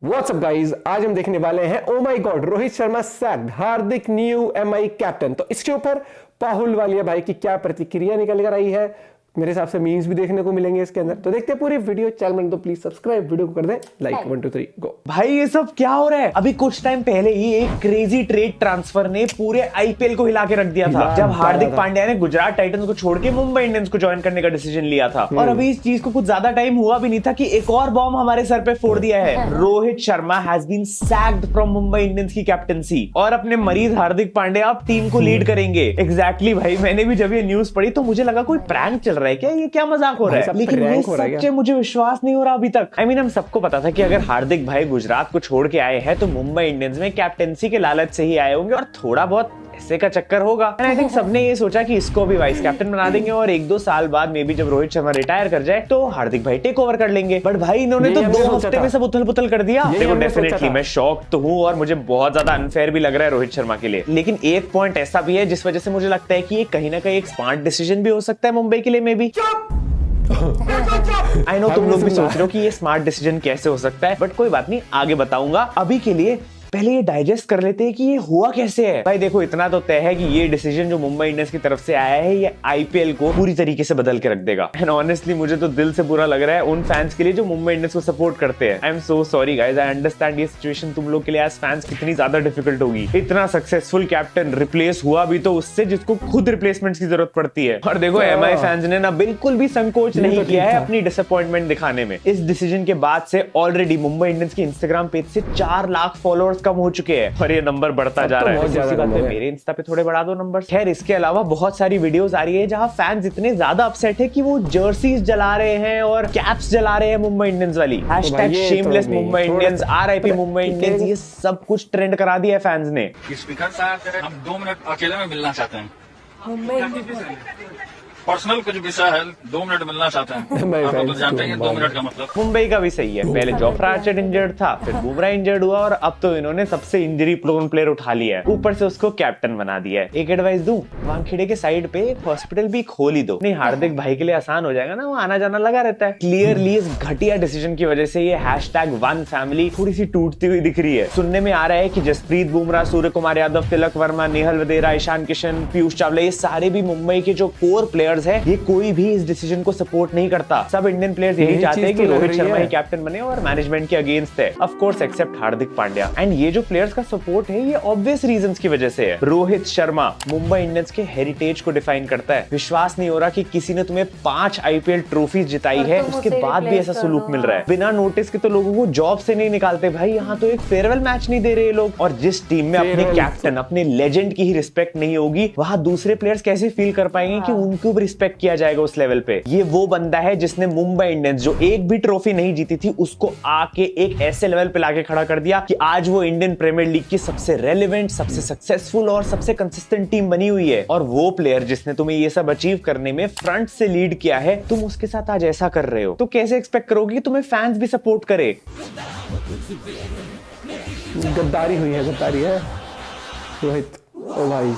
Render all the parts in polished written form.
What's up guys, आज हम देखने वाले हैं oh my God Rohit Sharma sacked, Hardik new MI captain. तो इसके ऊपर पाहुल वालिया भाई की क्या प्रतिक्रिया निकल कर आई है, मेरे हिसाब से मीम्स भी देखने को मिलेंगे इसके अंदर। तो देखते हैं पूरी वीडियो। चैनल में तो प्लीज सब्सक्राइब, वीडियो को कर दें लाइक। 1 2 3 गो। भाई ये सब क्या हो रहा है? अभी कुछ टाइम पहले ही एक क्रेजी ट्रेड ट्रांसफर ने पूरे आईपीएल को हिला के रख दिया था, जब हार्दिक पांड्या ने गुजरात टाइटंस को छोड़ के मुंबई इंडियंस को ज्वाइन करने का डिसीजन लिया था। और अभी इस चीज को कुछ ज्यादा टाइम हुआ भी नहीं था कि एक और बॉम्ब हमारे सर पे फोड़ दिया है। Rohit Sharma has been sacked from Mumbai Indians की कैप्टनसी और अपने मरीज हार्दिक पांड्या अब टीम को लीड करेंगे। एग्जैक्टली भाई, मैंने भी जब ये न्यूज पढ़ी तो मुझे लगा कोई प्रैंक चल रहा है क्या, ये क्या मजाक हो रहा है। लेकिन ये सच है, मुझे विश्वास नहीं हो रहा अभी तक। I mean, हम सबको पता था कि अगर हार्दिक भाई गुजरात को छोड़ के आए हैं तो मुंबई इंडियंस में कैप्टेंसी के लालच से ही आए होंगे और थोड़ा बहुत ऐसे का चक्कर होगा। एंड आई थिंक सबने ये सोचा कि इसको भी वाइस कैप्टन बना देंगे और 1-2 साल बाद मे बी जब रोहित शर्मा रिटायर कर जाए तो हार्दिक भाई टेक ओवर कर लेंगे। बट भाई इन्होंने तो 2 हफ्ते में सब उथल पुथल कर दिया। देखो डेफिनेटली मैं शॉक तो हूँ और मुझे बहुत ज्यादा अनफेयर भी लग रहा है रोहित शर्मा के लिए। लेकिन एक पॉइंट ऐसा भी है जिस वजह से मुझे लगता है कि ये कहीं ना कहीं एक स्मार्ट डिसीजन भी हो सकता है मुंबई के लिए। मे बी आई नो तुम लोग भी सोच रहे हो कि ये स्मार्ट डिसीजन कैसे हो सकता है, बट कोई बात नहीं, आगे बताऊंगा। अभी के लिए पहले ये डाइजेस्ट कर लेते हैं कि ये हुआ कैसे है। भाई देखो, इतना तो तय है कि ये डिसीजन जो मुंबई इंडियंस की तरफ से आया है ये आईपीएल को पूरी तरीके से बदल के रख देगा। एंड ऑनेस्टली मुझे तो दिल से बुरा लग रहा है उन फैंस के लिए जो मुंबई इंडियंस को सपोर्ट करते हैं। I am so sorry guys, I understand ये सिचुएशन तुम लोग के लिए एज फैंस कितनी ज्यादा डिफिकल्ट होगी। इतना सक्सेसफुल कैप्टन रिप्लेस हुआ भी तो उससे जिसको खुद रिप्लेसमेंट की जरूरत पड़ती है। और देखो एमआई फैंस ने ना बिल्कुल भी संकोच नहीं किया है अपनी डिसअपॉइंटमेंट दिखाने में। इस डिसीजन के बाद से ऑलरेडी मुंबई इंडियंस की इंस्टाग्राम पेज से 4 लाख फॉलोअर्स कम हो चुके हैं और ये नंबर बढ़ता जा रहा है। मेरे इंस्टा पे थोड़े बढ़ा दो नंबर। खैर, इसके अलावा बहुत सारी वीडियोस आ रही है जहां फैंस इतने ज्यादा अपसेट है कि वो जर्सीज जला रहे हैं और कैप्स जला रहे हैं मुंबई इंडियंस वाली। #shameless Mumbai Indians, RIP Mumbai Indians, ये सब कुछ ट्रेंड करा दिया है फैंस ने। स्पीकर साहब, हम 2 मिनट अकेले में मिलना चाहते हैं। पर्सनल कुछ विषय है, 2 मिनट मिलना चाहते हैं। आप तो जानते हैं 2 मिनट का मतलब। मुंबई का भी सही है, पहले जोफ्रा आर्चर इंजर्ड था, फिर बुमराह इंजर्ड हुआ और अब तो इन्होंने सबसे इंजरी प्रोन प्लेयर उठा लिया है, ऊपर से उसको कैप्टन बना दिया है। एक एडवाइस दूं, वानखेड़े के साइड पे एक हॉस्पिटल भी खोल ही दो। नहीं, हार्दिक भाई के लिए आसान हो जाएगा ना, वो आना जाना लगा रहता है। क्लियरली इस घटिया डिसीजन की वजह से ये #1family थोड़ी सी टूटती हुई दिख रही है। सुनने में आ रहा है कि जसप्रीत बुमराह, सूर्य कुमार यादव, तिलक वर्मा, नेहल वधेरा, ईशान किशन, पीयूष चावला, ये सारे भी मुंबई के जो कोर प्लेयर्स है, ये कोई भी इस डिसीजन को सपोर्ट नहीं करता। सब इंडियन प्लेयर्स यही चाहते हैं कि रोहित शर्मा ही कैप्टन बने और मैनेजमेंट के अगेंस्ट है, of course except Hardik Pandya. And ये जो प्लेयर्स का सपोर्ट है ये ऑब्वियस रीजंस की वजह से है। रोहित शर्मा मुंबई इंडियंस के हेरिटेज को डिफाइन करता है। विश्वास नहीं हो रहा कि किसी ने तुम्हें 5 आईपीएल ट्रॉफीज जिताई है, उसके बाद भी ऐसा सुलूक मिल रहा है। बिना नोटिस के तो लोगों को जॉब से नहीं निकालते भाई, यहाँ तो एक फेयरवेल मैच नहीं दे रहे लोग। और जिस टीम में अपने कैप्टन, अपने लेजेंड की ही रिस्पेक्ट नहीं होगी, वहां दूसरे प्लेयर्स कैसे फील कर पाएंगे कि उनको भी रिस्पेक्ट किया जाएगा उस लेवल पे। ये वो बंदा है जिसने मुंबई इंडियंस जो एक भी ट्रॉफी नहीं जीती थी उसको आके एक ऐसे लेवल पे लाके खड़ा कर दिया कि आज वो इंडियन प्रीमियर लीग की सबसे रेलेवेंट, सबसे सक्सेसफुल और सबसे कंसिस्टेंट टीम बनी हुई है। और वो प्लेयर जिसने तुम्हें ये सब अचीव करने में फ्रंट से लीड किया है, तुम उसके साथ आज ऐसा कर रहे हो तो कैसे एक्सपेक्ट करोगे कि तुम्हें फैंस भी सपोर्ट करे। गद्दारी हुई है, गद्दारी है रोहित। ओ भाई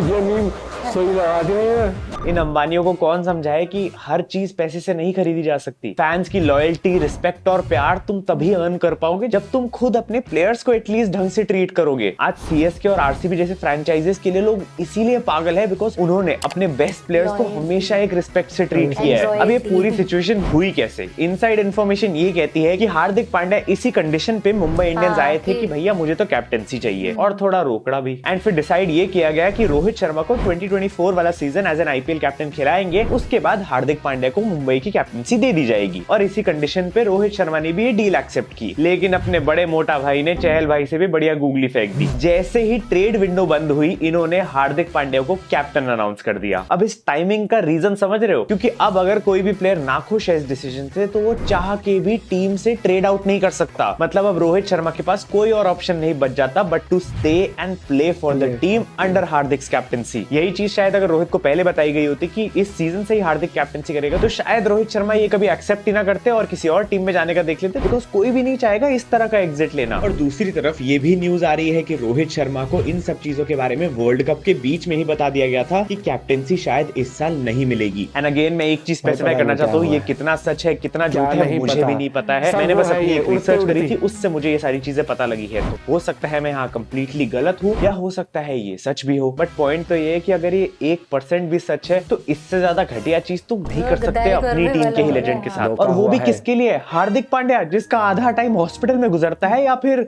ये मीम सही लगा दिया। इन अंबानियों को कौन समझाए कि हर चीज पैसे से नहीं खरीदी जा सकती। फैंस की लॉयल्टी, रिस्पेक्ट और प्यार तुम तभी अर्न कर पाओगे जब तुम खुद अपने प्लेयर्स को एटलीस्ट ढंग से ट्रीट करोगे। आज सीएसके और आरसीबी जैसे फ्रेंचाइजेस के लिए लोग इसीलिए पागल है बिकॉज उन्होंने अपने बेस्ट प्लेयर्स को हमेशा एक रिस्पेक्ट से ट्रीट किया है। अब ये पूरी सिचुएशन हुई कैसे? इनसाइड इन्फॉर्मेशन ये कहती है कि हार्दिक पांड्या इसी कंडीशन पे मुंबई इंडियंस आए थे कि भैया मुझे तो कैप्टेंसी चाहिए और थोड़ा रोकड़ा भी। एंड फिर डिसाइड ये किया गया कि रोहित शर्मा को 2024 वाला season as an IPL captain खिलाएंगे, उसके बाद हार्दिक पांड्या को मुंबई की कैप्टनसी दे दी जाएगी। और इसी कंडीशन पे रोहित शर्मा ने भी ये डील एक्सेप्ट की। लेकिन अपने बड़े मोटा भाई ने चहल भाई से भी बढ़िया गूगली फेंक दी। जैसे ही ट्रेड विंडो बंद हुई, इन्होंने हार्दिक पांड्या को कैप्टन अनाउंस कर दिया। अब इस टाइमिंग का रीजन समझ रहे हो? क्योंकि अब अगर कोई भी प्लेयर नाखुश है इस डिसीजन से तो वो चाह के भी टीम से ट्रेड आउट नहीं कर सकता। मतलब अब रोहित शर्मा के पास कोई और ऑप्शन नहीं बच जाता but to stay and play for the team under Hardik captaincy. यही चीज चीज शायद अगर रोहित को पहले बताई गई होती कि इस सीजन से ही हार्दिक कैप्टनसी करेगा, तो शायद रोहित शर्मा ये कभी एक्सेप्ट ही ना करते और किसी और टीम में जाने का देख लेते, बिकॉज कोई भी नहीं चाहेगा इस तरह का एग्जिट लेना। और दूसरी तरफ ये भी न्यूज आ रही है कि रोहित शर्मा को इन सब चीजों के बारे में वर्ल्ड कप के बीच में ही बता दिया गया था कि कैप्टनसी शायद इस साल नहीं मिलेगी। एंड अगेन मैं एक चीज स्पेसिफाई करना चाहता हूँ, ये कितना सच है कितना झूठ है मुझे भी नहीं पता है, मैंने बस अपनी एक रिसर्च करी थी, उससे मुझे ये सारी चीजें पता लगी है। तो हो सकता है मैं यहाँ कंप्लीटली गलत हूँ या हो सकता है ये सच भी हो, बट पॉइंट तो ये है कि अगर ये 1% भी सच है तो इससे ज्यादा घटिया चीज तुम नहीं कर सकते अपनी टीम के ही लेजेंड के साथ। और वो भी किसके लिए? हार्दिक पांड्या, जिसका आधा टाइम हॉस्पिटल में गुजरता है या फिर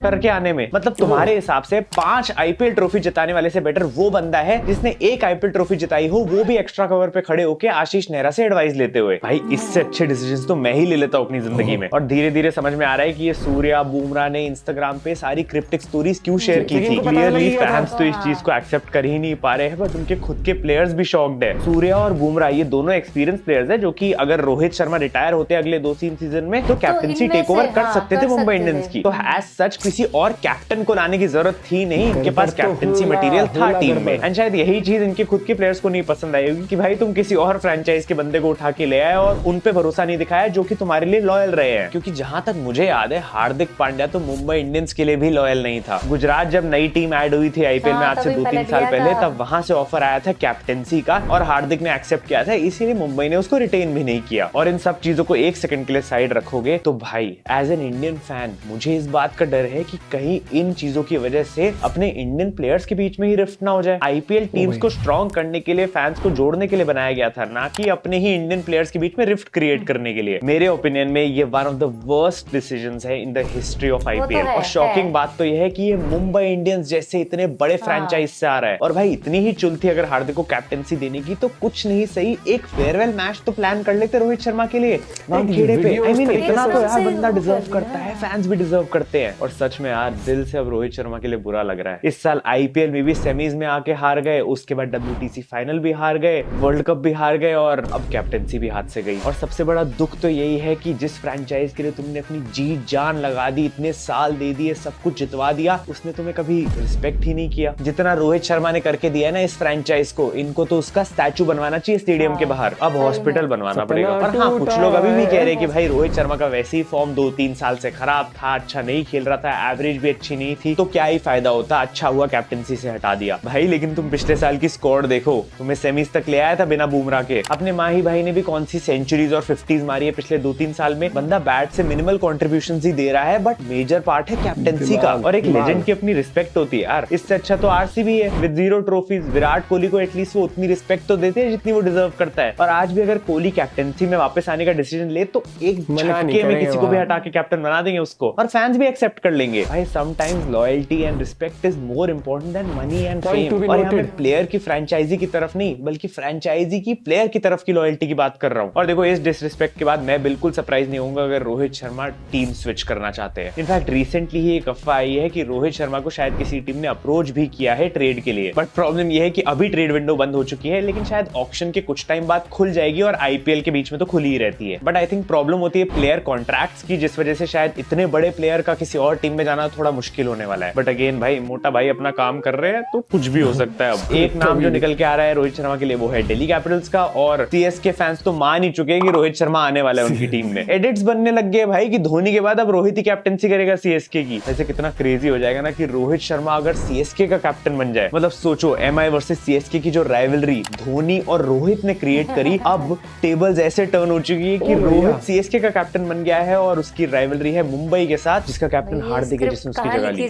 करके आने में। मतलब तुम्हारे हिसाब से 5 आईपीएल ट्रॉफी जिताने वाले से बेटर वो बंदा है जिसने 1 आईपीएल ट्रॉफी जिताई हो, वो भी एक्स्ट्रा कवर पे खड़े होके आशीष नेहरा से एडवाइस लेते हुए। भाई इससे अच्छे डिसीजंस तो मैं ही ले लेता हूं अपनी जिंदगी में। और धीरे धीरे समझ में आ रहा है कि ये सूर्या, बुमराह ने इंस्टाग्राम पे सारी क्रिप्टिक स्टोरीज क्यों शेयर की थी। क्लियरली फैंस तो इस चीज को एक्सेप्ट कर ही नहीं पा रहे हैं, बट उनके खुद के प्लेयर्स भी शॉक्ड है। सूर्या और बुमराह ये दोनों एक्सपीरियंस प्लेयर्स है जो कि अगर रोहित शर्मा रिटायर होते अगले 2-3 सीजन में तो कैप्टनसी टेक ओवर कर सकते थे मुंबई इंडियंस की। तो एज सच किसी और कैप्टन को लाने की जरूरत थी नहीं, इनके पास कैप्टनसी मटेरियल था टीम में। एंड शायद यही चीज इनके खुद के प्लेयर्स को नहीं पसंद आई होगी कि भाई तुम किसी और फ्रेंचाइज के बंदे को उठा के ले आए और उन पे भरोसा नहीं दिखाया जो कि तुम्हारे लिए लॉयल रहे हैं। क्योंकि जहां तक मुझे याद है हार्दिक पांड्या तो मुंबई इंडियंस के लिए भी लॉयल नहीं था। गुजरात जब नई टीम ऐड हुई थी आईपीएल में आज से 2-3 साल पहले, तब वहां से ऑफर आया था कैप्टनसी का और हार्दिक ने एक्सेप्ट किया था, इसीलिए मुंबई ने उसको रिटेन भी नहीं किया। और इन सब चीजों को एक सेकंड के लिए साइड रखोगे तो भाई एज एन इंडियन फैन मुझे इस बात का डर है कि कहीं इन चीजों की वजह से अपने इंडियन प्लेयर्स के बीच में ही रिफ्ट ना हो जाए। आईपीएल टीम्स को स्ट्रॉन्ग करने के लिए, फैंस को जोड़ने के लिए बनाया गया था, ना कि अपने ही इंडियन प्लेयर्स के बीच में रिफ्ट क्रिएट करने के लिए। मेरे ओपिनियन में ये one of the worst decisions है in the history of IPL. और शॉकिंग बात तो ये है कि ये मुंबई इंडियंस जैसे इतने बड़े फ्रेंचाइज से आ रहा है। और भाई इतनी ही चुल थी अगर हार्दिक को कैप्टनसी देने की तो कुछ नहीं सही एक फेयरवेल मैच तो प्लान कर लेते रोहित शर्मा के लिए वानखेड़े पे। आई मीन इतना तो यार बंदा डिजर्व करता है, फैंस भी डिजर्व करते हैं। और सच में यार दिल से अब रोहित शर्मा के लिए बुरा लग रहा है। इस साल आईपीएल में भी सेमीज में आके हार गए, उसके बाद डब्ल्यूटीसी फाइनल भी हार गए, वर्ल्ड कप भी हार गए और अब कैप्टनसी भी हाथ से गई। और सबसे बड़ा दुख तो यही है कि जिस फ्रेंचाइज के लिए तुमने अपनी जी जान लगा दी, इतने साल दे दिए, सब कुछ जितवा दिया, उसने तुम्हें कभी रिस्पेक्ट ही नहीं किया जितना रोहित शर्मा ने करके दिया ना इस फ्रेंचाइज को। इनको तो उसका स्टैचू बनवाना चाहिए स्टेडियम के बाहर, अब हॉस्पिटल बनवाना पड़ेगा। और हाँ, कुछ लोग अभी भी कह रहे हैं कि भाई रोहित शर्मा का वैसे ही फॉर्म 2-3 साल से खराब था, अच्छा नहीं खेल रहा था, एवरेज भी अच्छी नहीं थी, तो क्या ही फायदा होता, अच्छा हुआ कैप्टनसी से हटा दिया। भाई लेकिन तुम पिछले साल की स्क्वाड देखो, तुम्हें सेमीज तक ले आया था बिना बुमराह के। अपने माही भाई ने भी कौन सी सेंचुरीज और 50s मारी है पिछले 2-3 साल में। बंदा बैट से मिनिमल कॉन्ट्रीब्यूशन ही दे रहा है, बट मेजर पार्ट है कैप्टनसी का। और एक लेजेंड की अपनी रिस्पेक्ट होती है यार, इससे अच्छा तो आरसीबी है विद 0 ट्रॉफीज। विराट कोहली को एटलीस्ट वो उतनी रिस्पेक्ट तो देते हैं जितनी वो डिजर्व करता है। और आज भी अगर कोहली कैप्टनसी में वापस आने का डिसीजन ले तो एक झटके में किसी को भी हटा के कैप्टन बना देंगे उसको, और फैंस भी एक्सेप्ट कर लेंगे। भाई sometimes loyalty and respect is more important than money and fame. और यहाँ मैं प्लेयर की फ्रेंचाइजी की तरफ नहीं बल्कि फ्रेंचाइजी की प्लेयर की तरफ की लॉयल्टी की बात कर रहा हूँ। और देखो इस डिसरिस्पेक्ट के बाद मैं बिल्कुल सरप्राइज नहीं होऊंगा अगर रोहित शर्मा टीम स्विच करना चाहते हैं। इनफैक्ट रिसेंटली ही एक अफवाह आई है कि रोहित शर्मा को शायद किसी टीम ने अप्रोच भी किया है ट्रेड के लिए। बट प्रॉब्लम यह है कि अभी ट्रेड विंडो बंद हो चुकी है, लेकिन शायद ऑक्शन के कुछ टाइम बाद खुल जाएगी और आईपीएल के बीच में तो खुली ही रहती है। बट आई थिंक प्रॉब्लम होती है प्लेयर कॉन्ट्रैक्ट्स की, जिस वजह से शायद इतने बड़े प्लेयर का किसी और टीम में जाना थोड़ा मुश्किल होने वाला है। बट अगेन भाई मोटा भाई अपना काम कर रहे हैं तो कुछ भी हो सकता है। अब एक नाम जो निकल के आ रहा है रोहित शर्मा के लिए वो है दिल्ली कैपिटल्स का, और सीएसके फैंस तो मान ही चुके हैं कि रोहित शर्मा आने वाला है उनकी टीम में। एडिट्स बनने लग गए भाई कि धोनी के बाद अब रोहित ही कैप्टनसी करेगा सीएसके की। ऐसे कितना क्रेजी हो जाएगा ना कि रोहित शर्मा अगर सीएसके का कैप्टन बन जाए। मतलब सोचो एमआई वर्सेस सीएसके की जो राइवलरी धोनी और रोहित ने क्रिएट करी, अब टेबल्स ऐसे टर्न हो चुकी है कि रोहित सीएसके का कैप्टन बन गया है और उसकी राइवलरी है मुंबई के साथ, जिसका कैप्टन हार्दिक है जिसने उसकी जगह ली।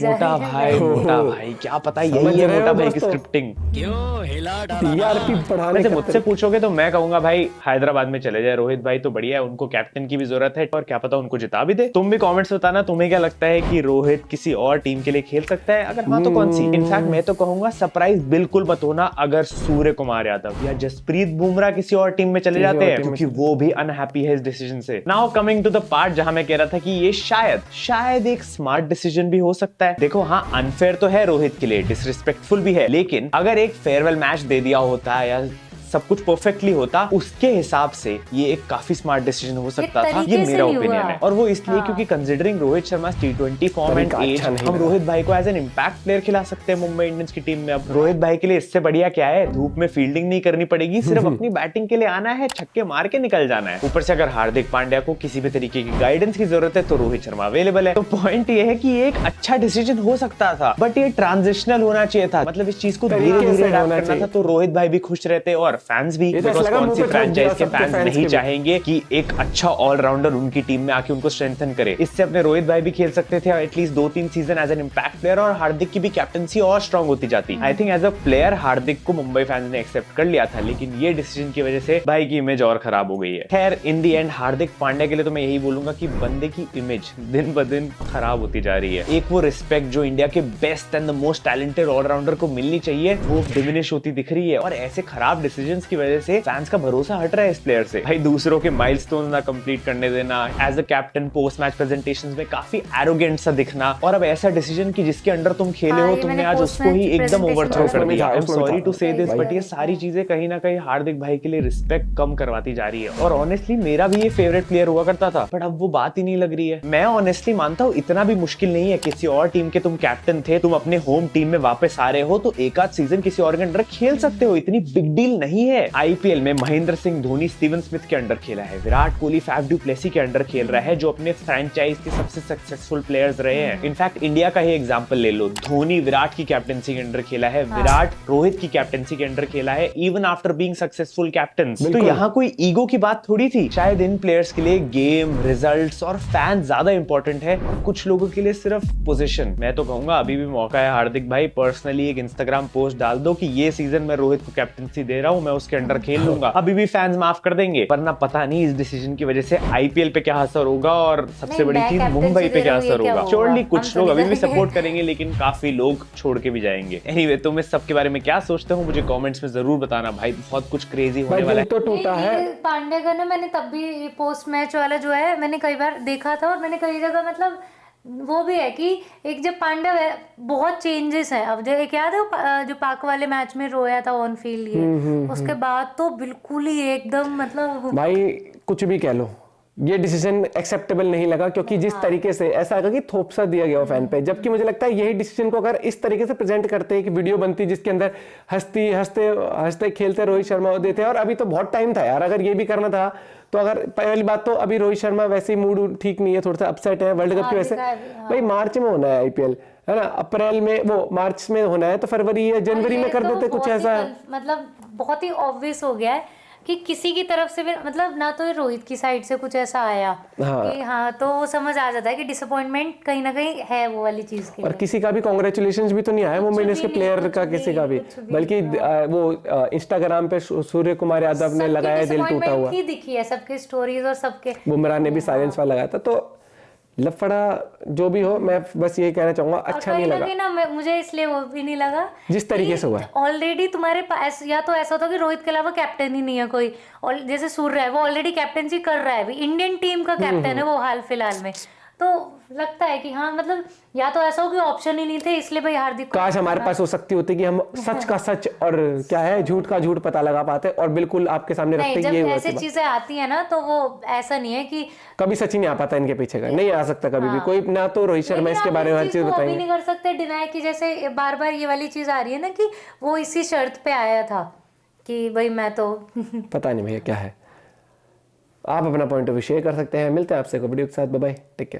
मोटा भाई क्या पता यही है मोटा भाई की स्क्रिप्टिंग। वैसे मुझसे पूछोगे तो मैं कहूंगा भाई हैदराबाद में चले जाए, रोहित भाई तो बढ़िया है, उनको कैप्टन की भी जरूरत है और क्या पता उनको जिता भी दे। तुम भी कमेंट्स बताना तुम्हें क्या लगता है कि रोहित किसी और टीम के लिए खेल सकता है, अगर हाँ तो कौन सी। इनफैक्ट मैं तो कहूंगा सरप्राइज बिल्कुल मत होना अगर सूर्य कुमार यादव या जसप्रीत बुमराह किसी और टीम में चले जाते हैं, क्योंकि वो भी अनहैप्पी है इस डिसीजन से। Now coming to the part जहां मैं कह रहा था कि ये शायद एक स्मार्ट डिसीजन भी हो सकता है। देखो हाँ अनफेयर तो है रोहित के लिए, डिसरिस्पेक्टफुल भी है, लेकिन अगर एक फेयरवेल मैच दे दिया होता या सब कुछ परफेक्टली होता, उसके हिसाब से ये एक काफी स्मार्ट डिसीजन हो सकता था, ये मेरा ओपिनियन है। और वो इसलिए क्योंकि considering Rohit Sharma T20 form and age, हम रोहित भाई को एज एन इम्पैक्ट प्लेयर खिला सकते हैं मुंबई इंडियंस की टीम में। अब रोहित भाई के लिए इससे बढ़िया क्या है, धूप में फील्डिंग नहीं करनी पड़ेगी, सिर्फ अपनी बैटिंग के लिए आना है, छक्के मार के निकल जाना है। ऊपर से अगर हार्दिक पांड्या को किसी भी तरीके की गाइडेंस की जरूरत है तो रोहित शर्मा अवेलेबल है। तो पॉइंट ये है कि ये एक अच्छा डिसीजन हो सकता था, बट ये ट्रांजिशनल होना चाहिए था, मतलब इस चीज को धीरे धीरे करना था, तो रोहित भाई भी खुश रहते और फैंस भी। कौन सी फ्रेंचाइज के फैंस नहीं चाहेंगे कि एक अच्छा ऑलराउंडर उनकी टीम में आके उनको स्ट्रेंथन करे। इससे अपने रोहित भाई भी खेल सकते थे at least 2-3 season as an impact player, और हार्दिक की भी कैप्टनसी और स्ट्रांग होती जाती। I think as a player Hardik को मुंबई फैंस ने एक्सेप्ट कर लिया था, लेकिन ये डिसीजन की वजह से भाई की इमेज और खराब हो गई है। खैर इन दी एंड हार्दिक पांड्या के लिए तो मैं यही बोलूंगा कि बंदे की इमेज दिन ब दिन खराब होती जा रही है। एक वो रिस्पेक्ट जो इंडिया के best and the most talented allrounder को मिलनी चाहिए, वो डिमिनिश होती दिख रही है, और ऐसे खराब डिसीजंस की वजह से फैंस का भरोसा हट रहा है इस प्लेयर से। भाई दूसरों के माइलस्टोन्स ना कंप्लीट करने देना, as a captain post match presentations में काफी एरोगेंट सा दिखना, और अब ऐसा डिसीजन कि जिसके अंडर तुम खेले हो, तुमने आज उसको ही एकदम ओवरथ्रो कर दिया। आई एम सॉरी टू से दिस, बट ये सारी चीजें कहीं ना कहीं हार्दिक भाई के लिए रिस्पेक्ट कम करवाती जा रही है। और ऑनेस्टली मेरा भी ये फेवरेट प्लेयर हुआ करता था, बट अब वो बात ही नहीं लग रही है। मैं ऑनेस्टली मानता हूँ इतना भी मुश्किल नहीं है, किसी और टीम के तुम कैप्टन थे, तुम अपने होम टीम में वापस आ रहे हो, तो एक आध सीजन किसी और के अंडर खेल सकते हो, इतनी बिग डील नहीं है। आईपीएल में महेंद्र सिंह धोनी स्टीवन स्मिथ के अंडर खेला है, Virat Kohli Faf du Plessis के अंडर खेल रहा है, जो अपने फ्रेंचाइज के सबसे सक्सेसफुल प्लेयर्स रहे हैं। इनफैक्ट इंडिया का ही एग्जांपल ले लो, धोनी विराट की कैप्टनसी के अंडर खेला है, विराट रोहित की कैप्टनसी के अंडर खेला है, even after being successful captain. तो यहाँ कोई ईगो की बात थोड़ी थी। शायद इन प्लेयर्स के लिए गेम, रिजल्ट्स और फैन ज्यादा इंपॉर्टेंट है, कुछ लोगों के लिए सिर्फ पोजीशन। मैं तो कहूंगा अभी भी मौका है, हार्दिक भाई पर्सनली एक इंस्टाग्राम पोस्ट डाल दो कि ये सीजन मैं रोहित को कैप्टनसी दे रहा हूं, मैं उसके अंडर खेल लूंगा। अभी भी फैंस माफ कर देंगे, वरना पता नहीं इस डिसीजन की वजह से आईपीएल पे क्या असर होगा, और सबसे बड़ी चीज मुंबई पे क्या असर होगा। श्योरली कुछ लोग अभी भी सपोर्ट करेंगे, लेकिन काफी लोग छोड़ के भी जाएंगे। एनीवे, तुम इस सब के बारे में क्या सोचते हो मुझे कमेंट्स में जरूर बताना। भाई बहुत कुछ क्रेजी होने वाला है। तो टूटा है पांड्या का ना, मैंने तब भी पोस्ट मैच वाला जो है मैंने कई बार देखा था, और मैंने कई जगह मतलब वो भी है कि एक जब पांड्या बहुत चेंजेस हैं। अब जो एक याद है जो पाक वाले मैच में रोया था ऑन फील्ड, ये उसके बाद तो बिल्कुल ही एकदम मतलब भाई कुछ भी कह लो, ये डिसीजन एक्सेप्टेबल नहीं लगा, क्योंकि जिस तरीके से ऐसा लगा कि थोपसा दिया गया फैन पे, जबकि मुझे लगता है यही डिसीजन को अगर इस तरीके से प्रेजेंट करते कि वीडियो बनती जिसके अंदर हंसते खेलते रोहित शर्मा होते थे, और अभी तो बहुत टाइम था यार, अगर ये भी करना था तो। अगर पहली बात तो अभी रोहित शर्मा वैसे ही मूड ठीक नहीं है, थोड़ा सा अपसेट है वर्ल्ड कप की वजह से। भाई मार्च में होना है आईपीएल, है ना, अप्रैल में वो मार्च में होना है, तो फरवरी या जनवरी में कर देते कुछ ऐसा। मतलब बहुत ही ऑब्वियस हो गया है कि किसी की तरफ से भी मतलब ना तो रोहित की साइड से कुछ ऐसा आया कि हाँ, तो वो समझ आ जाता है कि डिसअपॉइंटमेंट कहीं ना कहीं है वो वाली चीज के। और किसी का भी कांग्रेचुलेशंस भी तो नहीं आया मुंबई इंडियंस के प्लेयर का, किसी का भी, बल्कि वो इंस्टाग्राम पे सूर्य कुमार यादव ने लगाया दिल टूटा हुआ ही दिखी है सबके स्टोरीज, और सबके बुमराह ने भी साइलेंस वाला लगाया था। तो लफड़ा जो भी हो, मैं बस यही कहना चाहूंगा, अच्छा नहीं लगा ना, मुझे इसलिए वो भी नहीं लगा जिस तरीके से हुआ। ऑलरेडी तुम्हारे पास या तो ऐसा होता कि रोहित के अलावा कैप्टन ही नहीं है कोई, और जैसे सूर्य है वो ऑलरेडी कैप्टनसी कर रहा है, अभी इंडियन टीम का कैप्टन है वो हाल फिलहाल में, तो लगता है कि हाँ मतलब या तो ऐसा हो कि ऑप्शन ही नहीं थे, इसलिए भाई हार्दिक काश हमारे पास हो सकती होती कि हम सच का सच और क्या है झूठ का झूठ पता लगा पाते और बिल्कुल आपके सामने रखते। जब ऐसी चीजें आती है ना, तो वो ऐसा नहीं है कि कभी सच ही नहीं आ पाता इनके पीछे का, नहीं आ सकता कभी भी कोई, ना तो रोहित शर्मा इसके बारे में हर चीज बताएंगे। नहीं कर सकते डिनाई की, जैसे बार बार ये वाली चीज आ रही है ना कि वो इसी शर्त पे आया था कि भाई मैं तो पता नहीं भैया क्या है। आप अपना पॉइंट ऑफ व्यू शेयर कर सकते हैं। मिलते हैं आपसे वीडियो के साथ, बाय बाय, टेक केयर।